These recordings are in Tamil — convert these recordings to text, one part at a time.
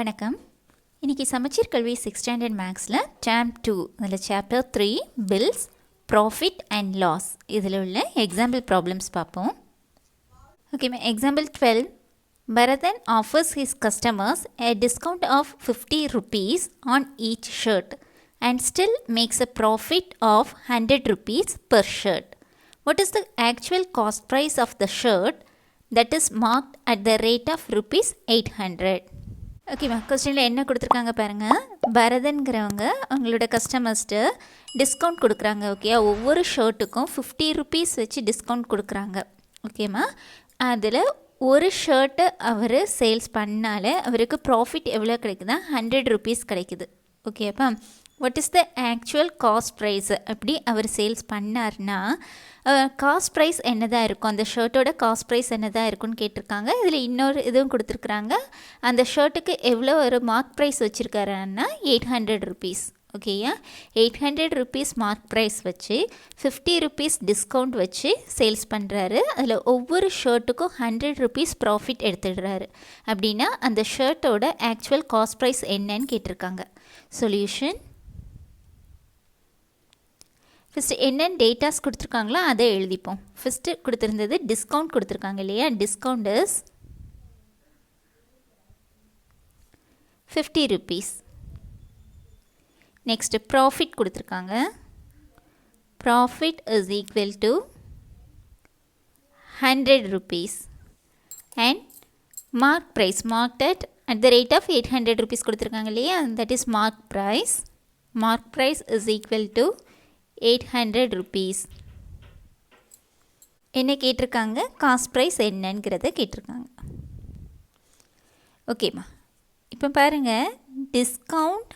வணக்கம். இன்றைக்கி சமச்சீர் கல்வி 6th ஸ்டாண்டர்ட் மேக்ஸில் டேர்ம் 2 அதில் chapter 3 bills profit and loss இதில் உள்ள எக்ஸாம்பிள் ப்ராப்ளம்ஸ் பார்ப்போம். Okay, example 12. Bharathan offers his customers a discount of 50 rupees on each shirt and still makes a profit of 100 rupees per shirt. What is the actual cost price of the shirt that is marked at the rate of rupees 800? ஓகேவா, கொஸ்டினில் என்ன கொடுத்துருக்காங்க பாருங்கள். பரதன்கிறவங்க அவங்களோட கஸ்டமர்ஸ்ட்டு டிஸ்கவுண்ட் கொடுக்குறாங்க. ஓகே, ஒவ்வொரு ஷர்ட்டுக்கும் 50 rupees வச்சு டிஸ்கவுண்ட் கொடுக்குறாங்க. ஓகேம்மா, அதில் ஒரு ஷர்ட்டை அவர் சேல்ஸ் பண்ணால் அவருக்கு ப்ராஃபிட் எவ்வளோ கிடைக்குதா? 100 rupees கிடைக்குது. ஓகேப்பா, what is the actual cost price? அப்படி அவர் சேல்ஸ் பண்ணார்னா காஸ்ட் ப்ரைஸ் என்ன தான் இருக்கும், அந்த ஷர்ட்டோட காஸ்ட் ப்ரைஸ் என்ன தான் இருக்குன்னு கேட்டிருக்காங்க. இதில் இன்னொரு இதுவும் கொடுத்துருக்குறாங்க. அந்த ஷர்ட்டுக்கு எவ்வளோ ஒரு மார்க் ப்ரைஸ் வச்சுருக்காருன்னா 800 rupees. ஓகேயா, 800 rupees மார்க் ப்ரைஸ் வச்சு 50 rupees டிஸ்கவுண்ட் வச்சு சேல்ஸ் பண்ணுறாரு. அதில் ஒவ்வொரு ஷர்ட்டுக்கும் 100 rupees ப்ராஃபிட் எடுத்துடுறாரு. அப்படின்னா அந்த ஷர்ட்டோட ஆக்சுவல் காஸ்ட் ப்ரைஸ் என்னன்னு கேட்டிருக்காங்க. சொல்யூஷன், ஃபஸ்ட்டு என்னென்ன டேட்டாஸ் கொடுத்துருக்காங்களோ அதை எழுதிப்போம். ஃபஸ்ட்டு கொடுத்துருந்தது டிஸ்கவுண்ட் கொடுத்துருக்காங்க இல்லையா? Discount is 50 rupees. Next profit கொடுத்துருக்காங்க. Profit is equal to 100 rupees. And mark price marked at the rate of 800 rupees கொடுத்துருக்காங்க இல்லையா? That is mark price. Mark price is equal to 800 rupees. என்ன கேட்டிருக்காங்க? காஸ்ட் ப்ரைஸ் என்னங்கிறத கேட்டிருக்காங்க. ஓகேம்மா, இப்போ பாருங்கள், டிஸ்கவுண்ட்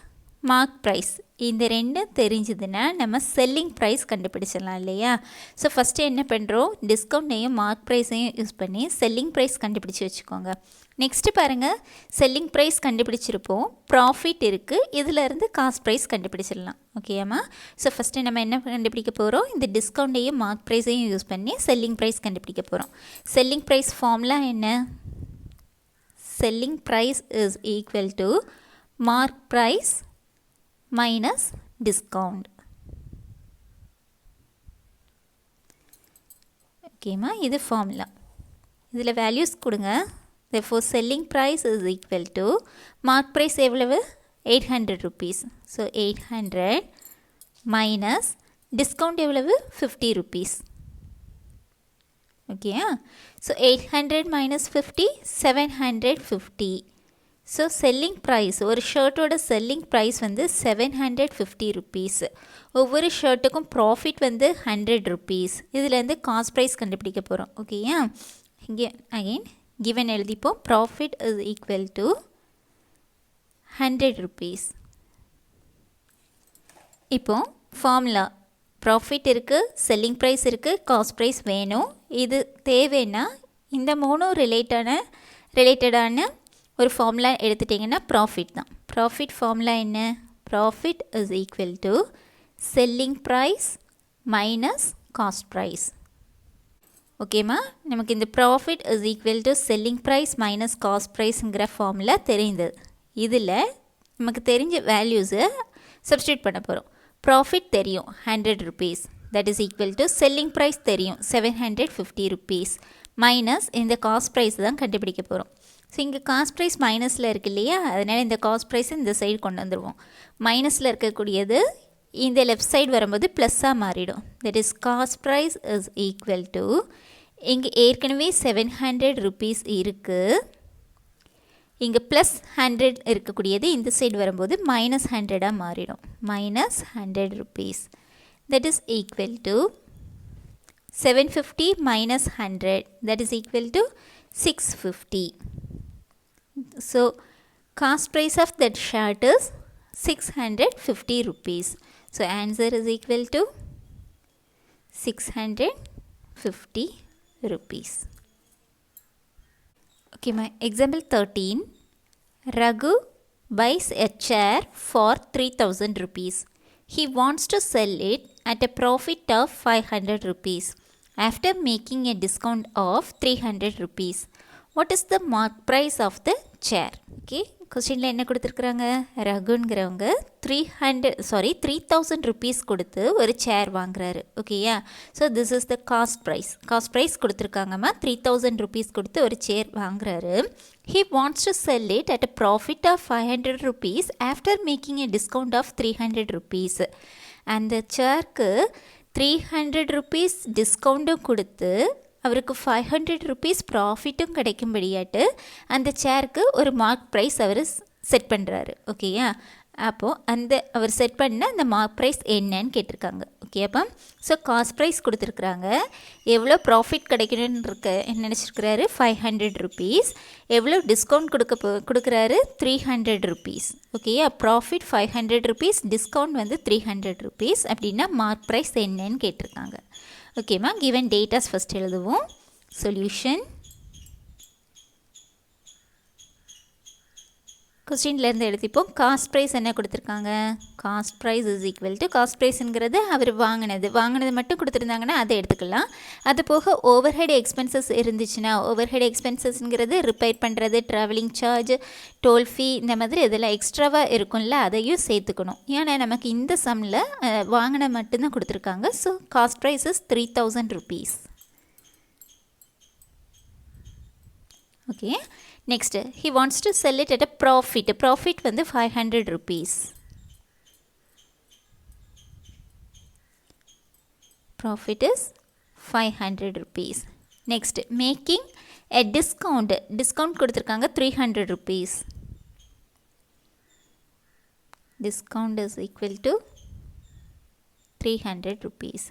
மார்க் ப்ரைஸ் இந்த ரெண்டும் தெரிஞ்சதுன்னா நம்ம செல்லிங் ப்ரைஸ் கண்டுபிடிச்சிடலாம் இல்லையா? ஸோ ஃபஸ்ட்டு என்ன பண்ணுறோம், டிஸ்கவுண்ட்டையும் மார்க் ப்ரைஸையும் யூஸ் பண்ணி செல்லிங் ப்ரைஸ் கண்டுபிடிச்சி வச்சுக்கோங்க. நெக்ஸ்ட்டு பாருங்கள், செல்லிங் ப்ரைஸ் கண்டுபிடிச்சிருப்போம், ப்ராஃபிட் இருக்குது, இதிலேருந்து காஸ்ட் ப்ரைஸ் கண்டுபிடிச்சிடலாம். ஓகேம்மா, ஸோ ஃபஸ்ட்டு நம்ம என்ன கண்டுபிடிக்க போகிறோம், இந்த டிஸ்கவுண்ட்டையும் மார்க் ப்ரைஸையும் யூஸ் பண்ணி செல்லிங் ப்ரைஸ் கண்டுபிடிக்க போகிறோம். செல்லிங் ப்ரைஸ் ஃபார்முலா என்ன? Selling price is equal to mark price minus discount. ஓகேம்மா, இது ஃபார்முலா. இதில் வேல்யூஸ் கொடுங்க. therefore selling price is equal to mark price எவ்வளவு? 800 rupees. so 800 minus discount எவ்வளவு? 50 rupees. okay, so 800 minus 50 750. so selling price, ஒரு ஷர்ட்டோட செல்லிங் ப்ரைஸ் வந்து 750 rupees. ஒவ்வொரு ஷர்ட்டுக்கும் ப்ராஃபிட் வந்து 100 rupees. இதுலேருந்து காஸ்ட் ப்ரைஸ் கண்டுபிடிக்க போகிறோம். ஓகேயா, இங்கே again given எழுதிப்போம். profit is equal to 100 rupees. இப்போ ஃபார்முலா, ப்ராஃபிட் இருக்குது, செல்லிங் ப்ரைஸ் இருக்குது, காஸ்ட் ப்ரைஸ் வேணும். இது தேவைன்னா இந்த மூணும் ரிலேட்டடான ஒரு ஃபார்முலா எடுத்துட்டிங்கன்னா ப்ராஃபிட் தான். ப்ராஃபிட் ஃபார்முலா என்ன? Profit is equal to selling price minus cost price. ஓகேம்மா, நமக்கு இந்த profit is equal to selling price minus cost ப்ரைஸுங்கிற ஃபார்முலா தெரிந்தது. இதில் நமக்கு தெரிஞ்ச வேல்யூஸை சப்ஸ்டியூட் பண்ண போகிறோம். ப்ராஃபிட் தெரியும் 100 rupees, that is equal to selling price தெரியும் 750 rupees மைனஸ் இந்த காஸ்ட் ப்ரைஸ் தான் கண்டுபிடிக்க போகிறோம். ஸோ இங்கே காஸ்ட் ப்ரைஸ் மைனஸில் இருக்குது இல்லையா? அதனால் இந்த காஸ்ட் ப்ரைஸை இந்த சைடு கொண்டு வந்துடுவோம். மைனஸில் இருக்கக்கூடியது இந்த லெஃப்ட் சைடு வரும்போது ப்ளஸ்ஸாக மாறிடும். That is cost price is equal to, இங்கே ஏற்கனவே 700 rupees இருக்குது, இங்கே ப்ளஸ் 100 இருக்கக்கூடியது இந்த சைடு வரும்போது மைனஸ் 100ஆக மாறிடும். Minus 100 rupees. That is equal to 750 minus 100, that is equal to 650. So cost price of that shirt is 650 rupees. So answer is equal to 650 rupees. Okay, my example 13. Raghu buys a chair for 3000 rupees. He wants to sell it at a profit of 500 rupees after making a discount of 300 rupees. What is the mark price of the chair? Okay, கொஸ்டினில் என்ன கொடுத்துருக்குறாங்க, ரகுங்கிறவங்க 3000 rupees கொடுத்து ஒரு சேர் வாங்குறாரு. ஓகேயா, so this is the cost price கொடுத்துருக்காங்கம்மா. 3000 rupees கொடுத்து ஒரு சேர் வாங்குறாரு. He wants to sell it at a profit of 500 rupees after making a discount of 300 rupees. அந்த சேருக்கு 300 rupees டிஸ்கவுண்ட்டும் கொடுத்து அவருக்கு 500 rupees ப்ராஃபிட்டும் கிடைக்கும்படியாட்டு அந்த சேருக்கு ஒரு மார்க் ப்ரைஸ் அவர் செட் பண்ணுறாரு. ஓகேயா, அப்போது அவர் செட் பண்ண அந்த மார்க் ப்ரைஸ் என்னன்னு கேட்டிருக்காங்க. ஓகே, அப்போ ஸோ காஸ்ட் ப்ரைஸ் கொடுத்துருக்குறாங்க. எவ்வளோ ப்ராஃபிட் கிடைக்கணுன்னு நினச்சிருக்கிறாரு 500 rupees. எவ்வளோ டிஸ்கவுண்ட் கொடுக்குறாரு 300 rupees. ஓகேயா, ப்ராஃபிட் 500 rupees, டிஸ்கவுண்ட் வந்து 300 rupees. அப்படின்னா மார்க் ப்ரைஸ் என்னன்னு கேட்டிருக்காங்க. ஓகேம்மா, கிவன் டேட்டாஸ் ஃபஸ்ட் எழுதுவோம். சொல்யூஷன் கொஸ்டின்லேருந்து எழுதிப்போம். காஸ்ட் ப்ரைஸ் என்ன கொடுத்துருக்காங்க, cost price is equal to cost ப்ரைஸுங்கிறது அவர் வாங்கினது மட்டும் கொடுத்துருந்தாங்கன்னா அதை எடுத்துக்கலாம். அது போக ஓவர் ஹெட் எக்ஸ்பென்சஸ் இருந்துச்சுன்னா, ஓவர் ஹெட் எக்ஸ்பென்சஸ்ங்கிறது ரிப்பேர் பண்ணுறது, ட்ராவலிங் சார்ஜ், டோல் ஃபீ, இந்த மாதிரி இதெல்லாம் எக்ஸ்ட்ராவாக இருக்கும்ல, அதையும் சேர்த்துக்கணும். ஏன்னா நமக்கு இந்த சம்மில் வாங்கின மட்டும்தான் கொடுத்துருக்காங்க. So cost price is 3000 rupees. Okay, next he wants to sell it at a profit வந்து 500 rupees. Profit is 500 rupees. Next, making a discount கொடுத்துருக்காங்க 300 rupees. Discount is equal to 300 rupees.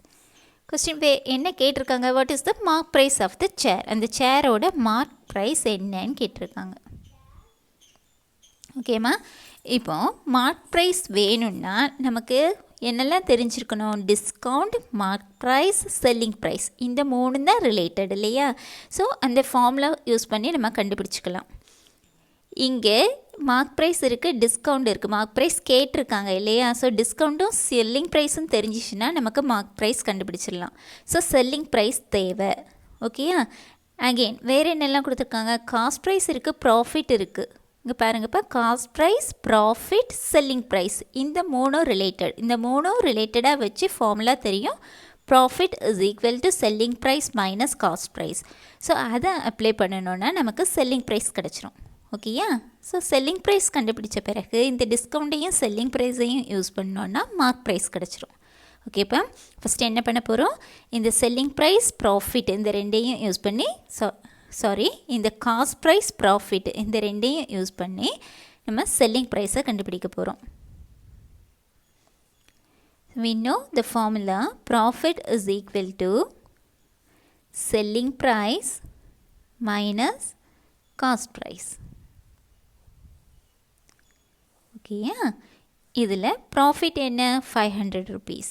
Question என்ன கேட்டிருக்காங்க, what is the mark price of the chair, அந்த சேரோட மார்க் ப்ரைஸ் என்னன்னு கேட்டிருக்காங்க. ஓகேம்மா, இப்போ மார்க் ப்ரைஸ் வேணும்னா நமக்கு என்னெல்லாம் தெரிஞ்சிருக்கணும், discount, mark price, selling price, இந்த 3 தான் ரிலேட்டட் இல்லையா. ஸோ அந்த ஃபார்முலா யூஸ் பண்ணி நம்ம கண்டுபிடிச்சிக்கலாம். இங்கே மார்க் ப்ரைஸ் இருக்குது, டிஸ்கவுண்ட் இருக்குது. மார்க் ப்ரைஸ் கேட்டிருக்காங்க இல்லையா, ஸோ டிஸ்கவுண்ட்டும் செல்லிங் ப்ரைஸும் தெரிஞ்சிச்சுன்னா நமக்கு மார்க் ப்ரைஸ் கண்டுபிடிச்சிடலாம். ஸோ செல்லிங் ப்ரைஸ் தேவை. ஓகேயா, அகெயின் வேறு என்னெல்லாம் கொடுத்துருக்காங்க, காஸ்ட் ப்ரைஸ் இருக்குது, ப்ராஃபிட் இருக்குது. இங்கே பாருங்கப்பா, cost price, profit, selling price, இந்த 3 ரிலேட்டடாக வச்சு ஃபார்முலா தெரியும். Profit is equal to selling price minus cost price. So அதை அப்ளை பண்ணணுன்னா நமக்கு செல்லிங் ப்ரைஸ் கிடச்சிரும். ஓகேயா, ஸோ செல்லிங் ப்ரைஸ் கண்டுபிடிச்ச பிறகு இந்த டிஸ்கவுண்ட்டையும் செல்லிங் ப்ரைஸையும் யூஸ் பண்ணோன்னா மார்க் ப்ரைஸ் கிடச்சிரும். ஓகேப்பா, ஃபஸ்ட்டு என்ன பண்ண போகிறோம், இந்த செல்லிங் ப்ரைஸ், ப்ராஃபிட், இந்த ரெண்டையும் யூஸ் பண்ணி இந்த காஸ்ட் ப்ரைஸ், ப்ராஃபிட், இந்த ரெண்டையும் யூஸ் பண்ணி நம்ம செல்லிங் ப்ரைஸை கண்டுபிடிக்க போகிறோம். We know the formula profit is equal to selling price minus cost price. ஓகேயா, இதில் ப்ராஃபிட் என்ன 500 rupees,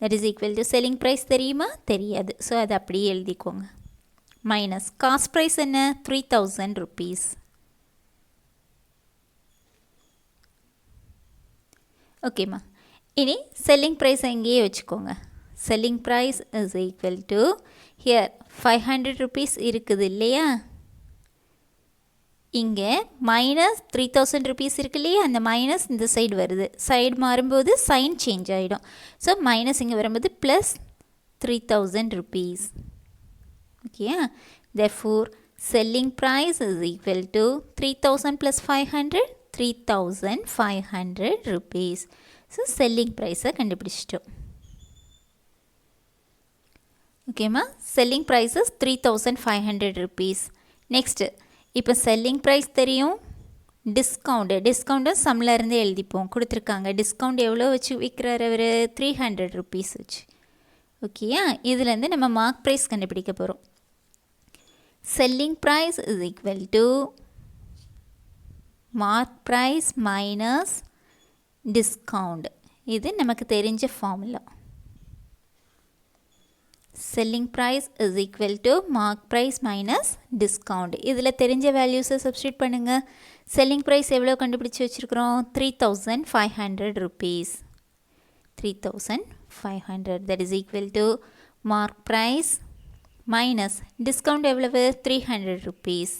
that is equal to selling price தெரியுமா, தெரியாது. ஸோ அதை அப்படியே எழுதிக்கோங்க. மைனஸ் காஸ்ட் ப்ரைஸ் என்ன 3000 rupees. ஓகேம்மா, இனி செல்லிங் ப்ரைஸ் எங்கேயே வச்சுக்கோங்க. Selling price is equal to here 500 rupees இருக்குது இல்லையா, இங்கே மைனஸ் 3000 rupees இருக்கு இல்லையா, அந்த மைனஸ் இந்த சைடு வருது, சைடு மாறும்போது சைன் சேஞ்ச் ஆகிடும். ஸோ மைனஸ் இங்கே வரும்போது ப்ளஸ் 3000 rupees. ஓகேயா, therefore selling price is equal to 3000 plus 500, 3500 rupees. So selling ப்ரைஸை கண்டுபிடிச்சிட்டோம். ஓகேம்மா, செல்லிங் ப்ரைஸஸ் 3500 rupees. நெக்ஸ்ட்டு, இப்போ செல்லிங் ப்ரைஸ் தெரியும், டிஸ்கவுண்ட்டும் சம்மில் இருந்து எழுதிப்போம். கொடுத்துருக்காங்க டிஸ்கவுண்ட் எவ்வளோ வச்சு விற்கிறார் அவர், 300 rupees வச்சு. ஓகேயா, இதுலேருந்து நம்ம மார்க் ப்ரைஸ் கண்டுபிடிக்க போகிறோம். Selling price is equal to mark price minus discount. இது நமக்கு தெரிஞ்ச formula. Selling price is equal to mark price minus discount. இதில் தெரிஞ்ச வேல்யூஸை சப்ஸ்டியூட் பண்ணுங்கள். செல்லிங் ப்ரைஸ் எவ்வளோ கண்டுபிடிச்சி வச்சுருக்குறோம், 3500 rupees. 3500, that is equal to mark price minus discount எவ்வளவு 300 rupees.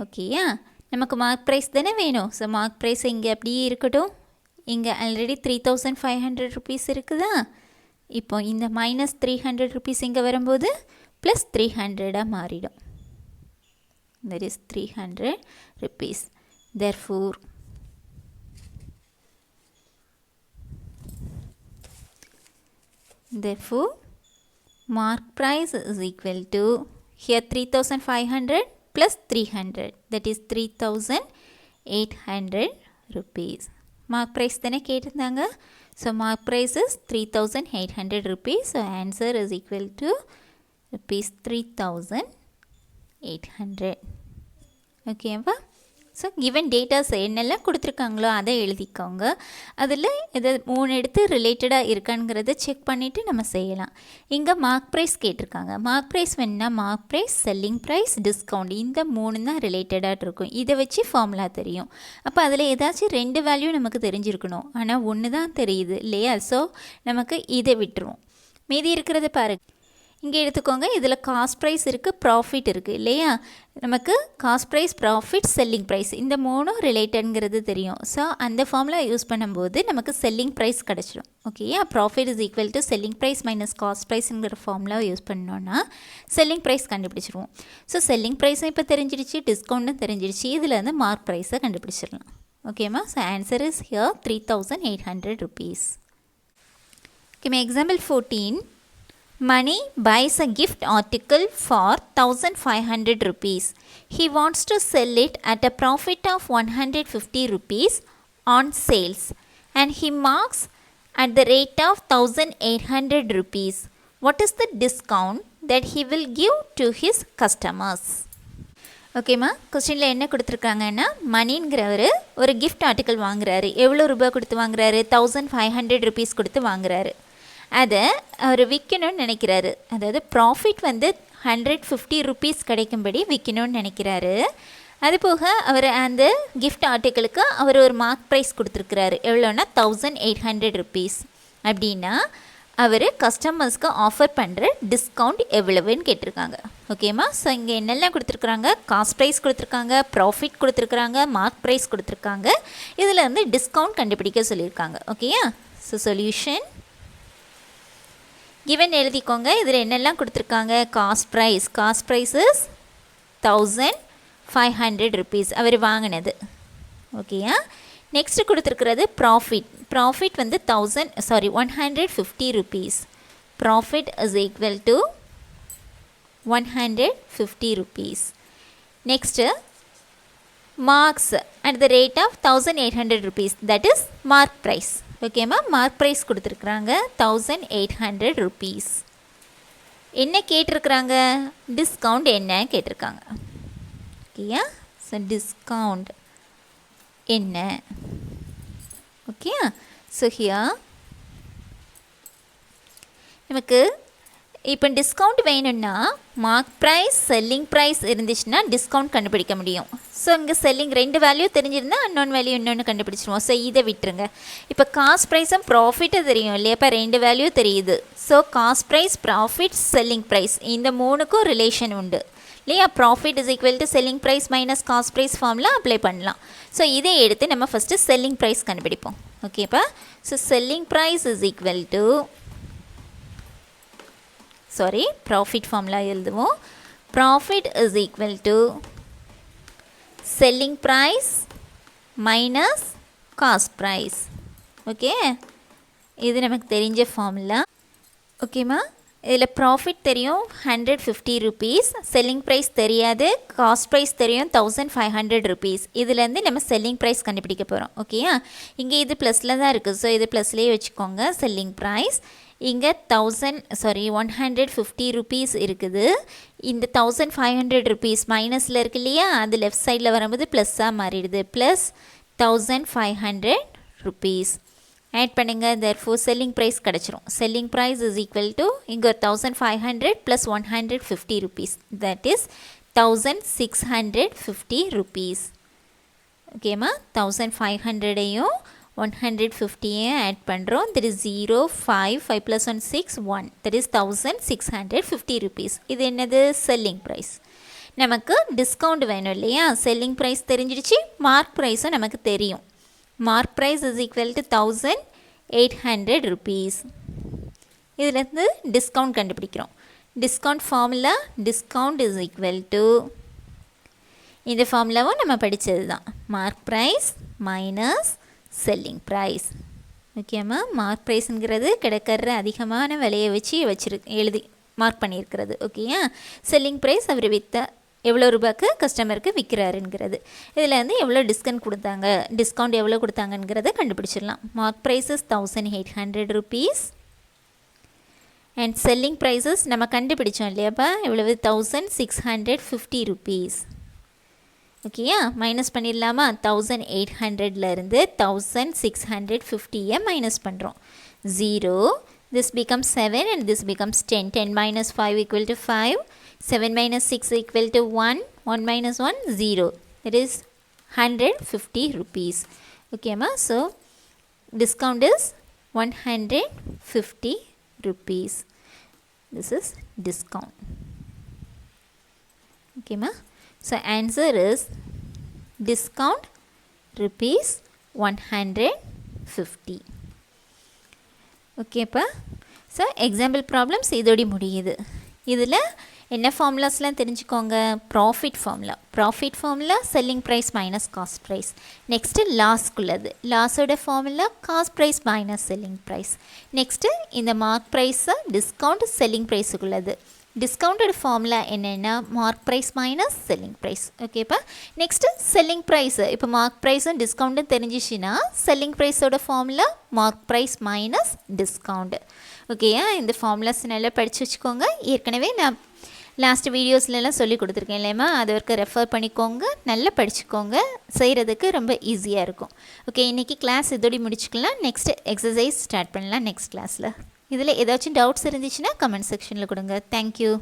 ஓகேயா, நமக்கு மார்க் ப்ரைஸ் தானே வேணும். ஸோ மார்க் ப்ரைஸ் இங்கே அப்படியே இருக்கட்டும். இங்கே ஆல்ரெடி 3500 ருபீஸ் இருக்குதா. இப்போ இந்த -300 ருபீஸ் இங்கே வரும்போது +300 மாறிடும். that is 300 rupees. Therefore mark price is equal to here 3500 plus 300, that is 3800 rupees. mark price தானே கேட்டிருந்தாங்க. so mark price is 3800 rupees. so answer is equal to rupees 3800. ஓகேவா. ஸோ கிவன் டேட்டாஸ் என்னெல்லாம் கொடுத்துருக்காங்களோ அதை எழுதிக்கோங்க. அதில் இதை 3 எடுத்து ரிலேட்டடாக இருக்காங்கிறத செக் பண்ணிவிட்டு நம்ம செய்யலாம். இங்கே மார்க் ப்ரைஸ் கேட்டிருக்காங்க. மார்க் ப்ரைஸ் வேணுன்னா mark price, selling price, discount, இந்த 3 தான் ரிலேட்டடாக இருக்கும். இதை வச்சு ஃபார்முலா தெரியும். அப்போ அதில் ஏதாச்சும் 2 வேல்யூ நமக்கு தெரிஞ்சிருக்கணும். ஆனால் 1 தான் தெரியுது இல்லையா. ஸோ நமக்கு இதை விட்டுருவோம். மீதி இருக்கிறத பாருங்க. இங்கே எடுத்துக்கோங்க. இதில் காஸ்ட் ப்ரைஸ் இருக்குது, ப்ராஃபிட் இருக்குது இல்லையா. நமக்கு cost price, profit, selling price இந்த 3 ரிலேட்டட்ங்கிறது தெரியும். ஸோ அந்த ஃபார்முலா யூஸ் பண்ணும்போது நமக்கு செல்லிங் ப்ரைஸ் கிடச்சிடும். ஓகேயா. Profit is equal to selling price minus cost ப்ரைஸுங்கிற ஃபார்முலாவை யூஸ் பண்ணோன்னா செல்லிங் ப்ரைஸ் கண்டுபிடிச்சிருவோம். ஸோ செல்லிங் ப்ரைஸும் இப்போ தெரிஞ்சிடுச்சு, டிஸ்கவுண்ட்டும் தெரிஞ்சிடுச்சு. இதில் வந்து மார்க் ப்ரைஸை கண்டுபிடிச்சிடலாம். ஓகேம்மா. So answer is here 3800 rupees. ஓகேம்மா. Example 14. Mani buys a gift article for 1500 rupees. He wants to sell it at a profit of 150 rupees on sales and he marks at the rate of 1800 rupees. What is the discount that he will give to his customers? ஓகேம்மா. கொஸ்டினில் என்ன கொடுத்துருக்காங்கன்னா, மணிங்கிறவர் ஒரு கிஃப்ட் ஆர்டிக்கல் வாங்குறாரு. எவ்வளோ ரூபாய் கொடுத்து வாங்குறாரு? 1500 rupees கொடுத்து வாங்குறாரு. அதை அவர் விற்கணும்னு நினைக்கிறாரு. அதாவது ப்ராஃபிட் வந்து 150 rupees கிடைக்கும்படி விற்கணும்னு நினைக்கிறாரு. அதுபோக அவர் அந்த கிஃப்ட் ஆர்டிக்கலுக்கு அவர் ஒரு மார்க் ப்ரைஸ் கொடுத்துருக்கிறாரு. எவ்வளோன்னா 1800 rupees. அப்படின்னா அவர் கஸ்டமர்ஸ்க்கு ஆஃபர் பண்ணுற டிஸ்கவுண்ட் எவ்வளவுன்னு கேட்டிருக்காங்க. ஓகேம்மா. ஸோ இங்கே என்னெல்லாம் கொடுத்துருக்குறாங்க? காஸ்ட் ப்ரைஸ் கொடுத்துருக்காங்க, ப்ராஃபிட் கொடுத்துருக்குறாங்க, மார்க் ப்ரைஸ் கொடுத்துருக்காங்க. இதில் வந்து டிஸ்கவுண்ட் கண்டுபிடிக்க சொல்லியிருக்காங்க. ஓகேயா. ஸோ சொல்யூஷன் கிவன் எழுதிக்கோங்க. இதில் என்னெல்லாம் கொடுத்துருக்காங்க? காஸ்ட் ப்ரைஸ் இஸ் 1500 rupees அவர் வாங்கினது. ஓகேயா. நெக்ஸ்ட் கொடுத்துருக்கிறது ப்ராஃபிட் வந்து 150 rupees. Profit is equal to 150 rupees. Next marks at the rate of 1800 rupees, that is mark price. ஓகேம்மா. மார்க் ப்ரைஸ் கொடுத்துருக்குறாங்க 1800 rupees. என்ன கேட்டிருக்கிறாங்க? டிஸ்கவுண்ட் என்ன கேட்டிருக்காங்க. ஓகேயா. ஸோ டிஸ்கவுண்ட் என்ன? ஓகேயா. ஸோ ஹியர் நமக்கு இப்போ டிஸ்கவுண்ட் வேணும்னா மார்க் ப்ரைஸ், செல்லிங் ப்ரைஸ் இருந்துச்சுன்னா டிஸ்கவுண்ட் கண்டுபிடிக்க முடியும். ஸோ இங்கே செல்லிங் 2 வேல்யூ தெரிஞ்சிருந்தால் அன்னொன் வேல்யூ இன்னொன்று கண்டுபிடிச்சிருவோம். ஸோ இதை விட்டுருங்க. இப்போ காஸ்ட் ப்ரைஸும் ப்ராஃபிட்டும் தெரியும் இல்லையா. இப்போ 2 வேல்யூ தெரியுது. So cost price, profit, selling price இந்த 3க்கும் ரிலேஷன் உண்டு இல்லையா. Profit is equal to selling price minus cost price formula apply பண்ணலாம். ஸோ இதை எடுத்து நம்ம ஃபஸ்ட்டு செல்லிங் ப்ரைஸ் கண்டுபிடிப்போம். ஓகேப்பா. So selling price is equal to profit formula எழுதுவோம். Profit is equal to selling price minus cost price. Okay. இது நமக்கு தெரிஞ்ச ஃபார்முலா. ஓகேம்மா. இதில் ப்ராஃபிட் தெரியும் 150 rupees, செல்லிங் ப்ரைஸ் தெரியாது, காஸ்ட் ப்ரைஸ் தெரியும் 1500 rupees. இதுலேருந்து நம்ம செல்லிங் ப்ரைஸ் கண்டுபிடிக்க போகிறோம். ஓகேயா. இங்கே இது ப்ளஸில் தான் இருக்குது. ஸோ இது ப்ளஸ்லேயே வச்சுக்கோங்க. செல்லிங் ப்ரைஸ் இங்கே 150 rupees இருக்குது. இந்த 1500 rupees மைனஸில் இருக்கு இல்லையா. அது லெஃப்ட் சைடில் வரும்போது ப்ளஸ்ஸாக மாறிடுது. ப்ளஸ் 1500 rupees ஆட் பண்ணுங்கள். therefore செல்லிங் ப்ரைஸ் கிடச்சிரும். Selling price is equal to இங்கே 1500 plus 150 rupees, that is 1650 rupees. ஓகேம்மா. 1500ஐயும் 150ஐயும் ஆட் பண்ணுறோம். that is 0, 5, 5 plus 1, 6, 1, that is 1650 rupees. இது என்னது? Selling price. நமக்கு டிஸ்கவுண்ட் வேணும் இல்லையா? செல்லிங் ப்ரைஸ் தெரிஞ்சிடுச்சு, மார்க் ப்ரைஸும் நமக்கு தெரியும். Mark price is equal to 1800 rupees. இதிலேருந்து டிஸ்கவுண்ட் கண்டுபிடிக்கிறோம். Discount formula, discount is equal to, இந்த ஃபார்முலாவும் நம்ம படித்தது தான், mark price minus selling price. ஓகேம்மா? மார்க் ப்ரைஸுங்கிறது கிடைக்கிற அதிகமான விலையை வச்சு எழுதி மார்க் பண்ணியிருக்கிறது. ஓகேயா? செல்லிங் ப்ரைஸ் அவர் எவ்வளோ ரூபாய்க்கு கஸ்டமருக்கு விற்கிறாருங்கிறது. இதில் வந்து எவ்வளோ டிஸ்கவுண்ட் எவ்வளோ கொடுத்தாங்கங்கிறத கண்டுபிடிச்சிடலாம். Mark price is 1800 rupees and selling price is நம்ம கண்டுபிடிச்சோம் இல்லையாப்பா, எவ்வளவு? 1650 rupees. ஓகேயா? மைனஸ் பண்ணிடலாமா? 1800லேருந்து 1650 மைனஸ் பண்ணுறோம். 0, this becomes 7 and this becomes 10. 10 minus 5 equal to 5. 7 minus 6 equal to 1. 1 minus 1, 0. It is 150 rupees. Okay, ma? So, discount is 150 rupees. This is discount. Okay, ma? So, answer is discount rupees 150. ஓகேப்பா? ஸோ எக்ஸாம்பிள் ப்ராப்ளம்ஸ் இதோடி முடியுது. இதில் என்ன ஃபார்முலாஸ்லாம் தெரிஞ்சுக்கோங்க. Profit formula selling price minus cost price. Next லாஸ்க்குள்ளது, லாஸோட formula cost price minus selling price. Next இந்த மார்க் ப்ரைஸை டிஸ்கவுண்ட் செல்லிங் ப்ரைஸுக்குள்ளது. டிஸ்கவுண்டட் ஃபார்முலா என்னென்னா mark price minus selling price. ஓகேப்பா? நெக்ஸ்ட்டு செல்லிங் ப்ரைஸு, இப்போ மார்க் ப்ரைஸும் டிஸ்கவுண்ட்டும் தெரிஞ்சிச்சுன்னா செல்லிங் ப்ரைஸோட formula mark price minus discount. ஓகேயா? இந்த ஃபார்முலாஸ் நல்லா படித்து வச்சுக்கோங்க. ஏற்கனவே நான் லாஸ்ட் வீடியோஸ்லாம் சொல்லி கொடுத்துருக்கேன் இல்லையம்மா, அது வரைக்கும் ரெஃபர் பண்ணிக்கோங்க, நல்லா படிச்சுக்கோங்க, செய்கிறதுக்கு ரொம்ப ஈஸியாக இருக்கும். ஓகே, இன்றைக்கி கிளாஸ் இதோடி முடிச்சுக்கலாம். நெக்ஸ்ட்டு எக்ஸசைஸ் ஸ்டார்ட் பண்ணலாம் நெக்ஸ்ட் கிளாஸில். இதில் ஏதாச்சும் டவுட்ஸ் இருந்துச்சுன்னா கமெண்ட் செக்ஷனில் கொடுங்க. தேங்க்யூ.